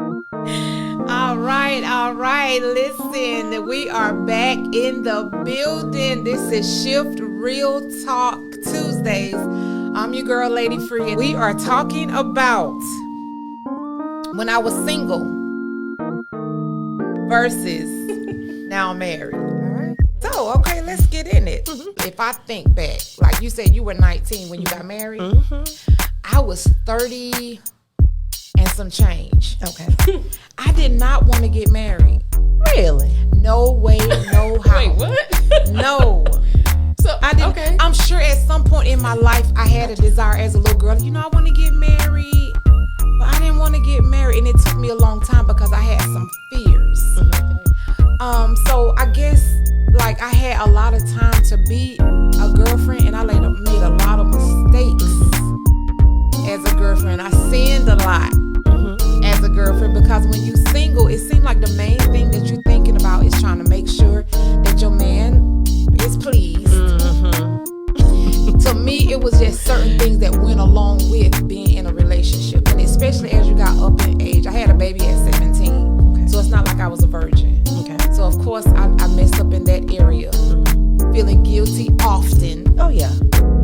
All right. Listen, we are back in the building. This is Shift Real Talk Tuesdays. I'm your girl, Lady Phree, and we are talking about when I was single versus now I'm married. All right. So, okay, let's get in it. Mm-hmm. If I think back, like you said, you were 19 when you got married. Mm-hmm. I was 30 and some change. Okay. I did not want to get married. Really? No way, no how. Wait, what? No. So I didn't. Okay. I'm sure at some point in my life I had a desire as a little girl. You know, I want to get married, but I didn't want to get married, and it took me a long time because I had some fears. Mm-hmm. So I guess like I had a lot of time to be a girlfriend, and I made a lot of mistakes as a girlfriend. I sinned a lot. As a girlfriend, because when you single, it seems like the main thing that you're thinking about is trying to make sure that your man is pleased. Mm-hmm. To me, it was just certain things that went along with being in a relationship, and especially as you got up in age. I had a baby at 17, okay. So it's not like I was a virgin. Okay. So of course I messed up in that area, feeling guilty often. Oh yeah.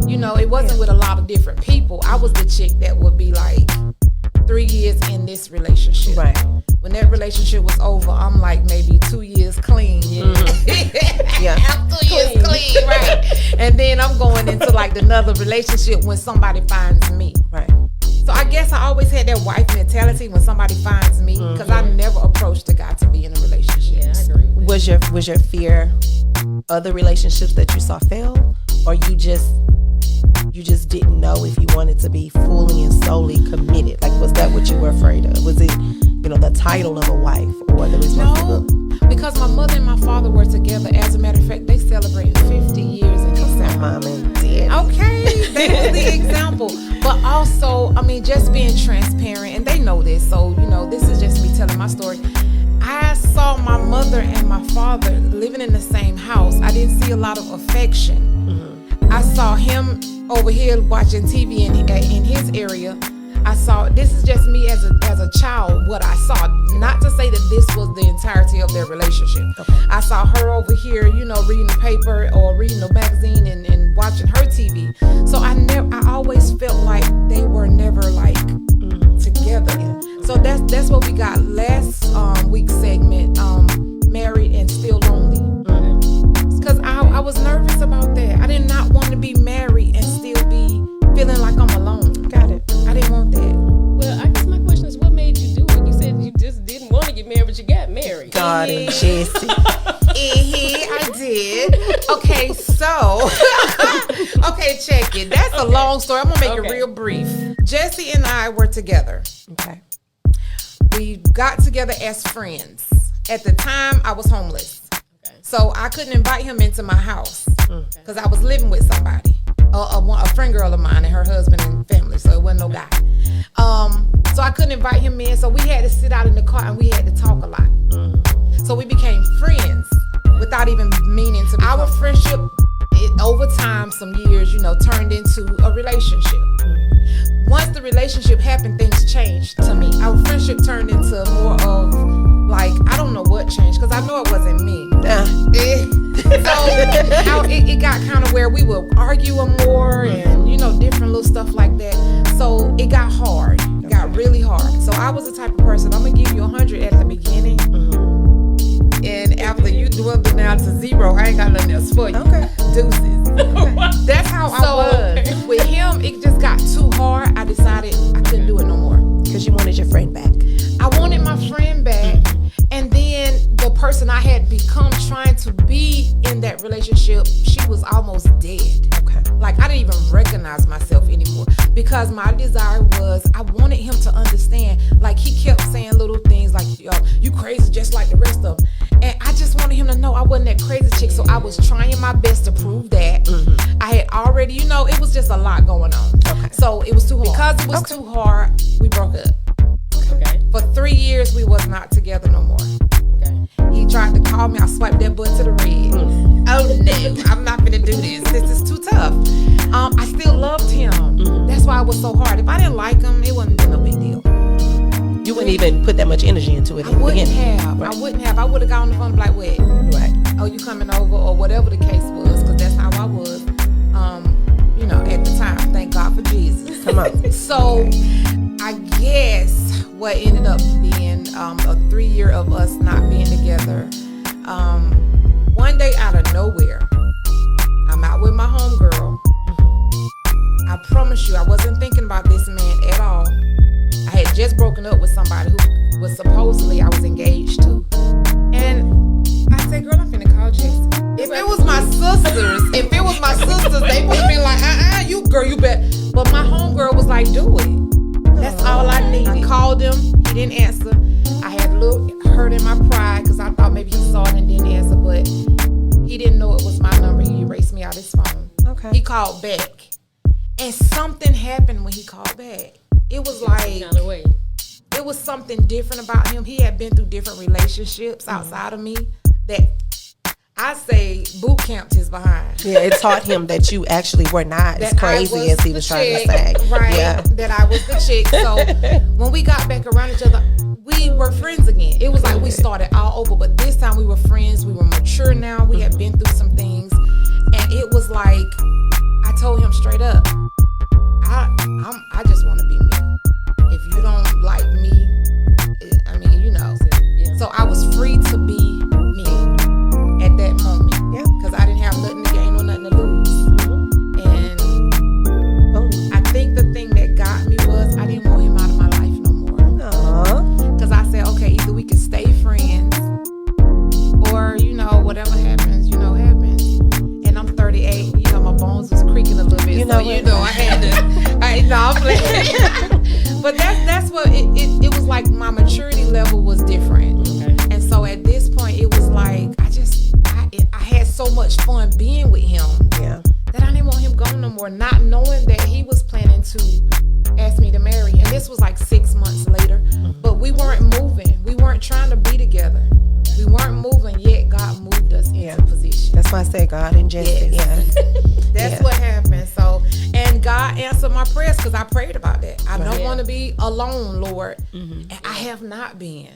You know, it wasn't with a lot of different people. I was the chick that would be like 3 years in this relationship. Right. When that relationship was over, I'm like maybe 2 years clean. Yeah. Mm-hmm. Yeah. I'm 2 years clean, right. And then I'm going into like another relationship when somebody finds me. Right. So I guess I always had that wife mentality when somebody finds me, because I never approached a guy to be in a relationship. Yeah, I agree with that. Was your fear other relationships that you saw fail, or you just didn't know if you wanted to be fully and solely committed? Like, was that what you were afraid of? Was it, the title of a wife or the responsibility? No, because my mother and my father were together. As a matter of fact, they celebrated 50 years in December. Mom and dad. Okay, that was the example. But also, just being transparent, and they know this, so, this is just me telling my story. I saw my mother and my father living in the same house. I didn't see a lot of affection. Mm-hmm. I saw him over here watching TV in his area. I saw, this is just me as a child, what I saw. Not to say that this was the entirety of their relationship. Okay. I saw her over here, reading the paper or reading the magazine and watching her TV. So I always felt like they were never like together. Yeah. So that's what we got last week's segment, married and still lonely. Because I was nervous about that. I did not want to be married and still be feeling like I'm alone. Got it. I didn't want that. Well, I guess my question is, what made you do it? You said you just didn't want to get married, but you got married. God and Jesse. I did. Okay, so okay, check it. That's a long story. I'm gonna make it real brief. Jesse and I were together. Okay. We got together as friends. At the time, I was homeless. So I couldn't invite him into my house because I was living with somebody, a friend girl of mine and her husband and family. So it wasn't no guy. So I couldn't invite him in. So we had to sit out in the car and we had to talk a lot. So we became friends without even meaning to. Our friendship, over time, some years, turned into a relationship. Once the relationship happened, things changed to me. Our friendship turned into more of like, I don't know what changed, because I know it wasn't me. So it got kind of where we would argue more and, different little stuff like that. So it got hard. It got really hard. So I was the type of person, I'm going to give you 100 at the beginning. And after you dwindle down to 0, I ain't got nothing else for you. Okay. Deuces. Okay. That's how I was. With him, it just got too hard. I decided I couldn't do it no more. Because you wanted your friend back. I wanted my friend back. And then the person I had become trying to be in that relationship, she was almost dead. Okay. Like, I didn't even recognize myself anymore. Because my desire was, I wanted him to understand. Like, he kept saying little things like, yo, you crazy just like the rest of them. And I just wanted him to know I wasn't that crazy chick. So I was trying my best to prove that. I had already, it was just a lot going on. Okay. So it was too hard. Because it was too hard, we broke up. Okay. For 3 years, we was not together no more. Okay. He tried to call me. I swiped that button to the red. Oh no, I'm not gonna do this. This is too tough. I still loved him. That's why it was so hard. If I didn't like him, it wouldn't be no big deal. You wouldn't even put that much energy into it. I wouldn't have. Right. I wouldn't have. I would have got on the phone and be like, what? Right. Oh, you coming over, or whatever the case was, because that's how I was. At the time. Thank God for Jesus. Come on. So, I guess what ended up being a 3 year of us not being together. One day out of nowhere, I'm out with my homegirl. I promise you, I wasn't thinking about this man at all. I had just broken up with somebody who was supposedly I was engaged to. And I said, girl, I'm finna call Jesse. If it was my sisters, they would have been like, you girl, you bet. But my homegirl was like, do it. That's all I needed. I called him, he didn't answer. I had a little hurt in my pride because I thought maybe he saw it and didn't answer, but he didn't know it was my number. He erased me out his phone. Okay. He called back. And something happened when he called back. It was like, it was something different about him. He had been through different relationships outside of me that I say boot camped his behind. Yeah, it taught him that you actually were not as crazy as he was trying to say. Right, yeah. That I was the chick. So when we got back around each other, we were friends again. It was like we started all over, but this time we were friends. We were mature now. We had been through some things. And it was like, I told him straight up, I just want to be me. If you don't like me, So I was free to be me at that moment. Yeah. Because I didn't have nothing to gain or nothing to lose. And Boom. I think the thing that got me was I didn't want him out of my life no more. Aww. Because I said, okay, either we can stay friends or, whatever happens, happens. And I'm 38, my bones was creaking a little bit. I had to, I'm playing. But that's what it was like. My maturity level was different. Okay. And so at this point, it was like, I had so much fun being with him. Yeah. That I didn't want him gone no more, not knowing that he was planning to ask me to marry. And this was like 6 months later. But we weren't moving. We weren't trying to be together. We weren't moving, yet God moved us into position. That's why I say God and Jesse. Yes. Yeah. That's what happened. So, and God answered my prayers because I prayed about that. I don't want to be alone, Lord. And I have not been.